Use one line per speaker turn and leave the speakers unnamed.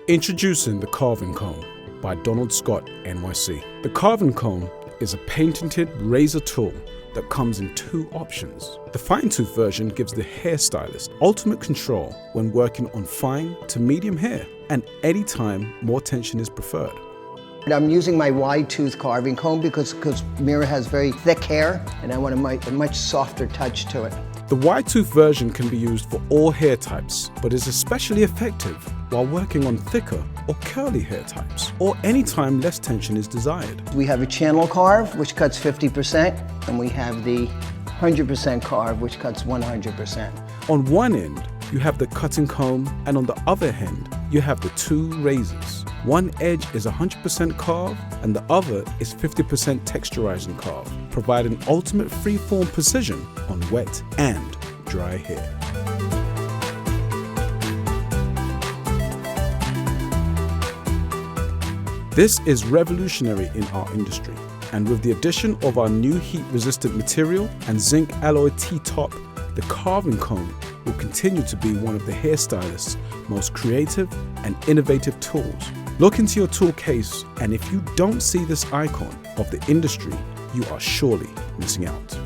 Introducing the carving comb by Donald Scott, NYC. The carving comb is a patented razor tool that comes in two options. The fine-tooth version gives the hairstylist ultimate control when working on fine to medium hair, and anytime more tension is preferred.
I'm using my wide tooth carving comb because Mira has very thick hair and I want a much softer touch to it.
The wide tooth version can be used for all hair types, but is especially effective while working on thicker or curly hair types, or anytime less tension is desired.
We have a channel carve, which cuts 50%, and we have the 100% carve, which cuts 100%.
On one end, you have the cutting comb, and on the other end, you have the two razors. One edge is 100% carve, and the other is 50% texturizing carve, providing ultimate free-form precision on wet and dry hair. This is revolutionary in our industry, and with the addition of our new heat-resistant material and zinc alloy T-top, the carving comb will continue to be one of the hairstylist's most creative and innovative tools. Look into your tool case, and if you don't see this icon of the industry, you are surely missing out.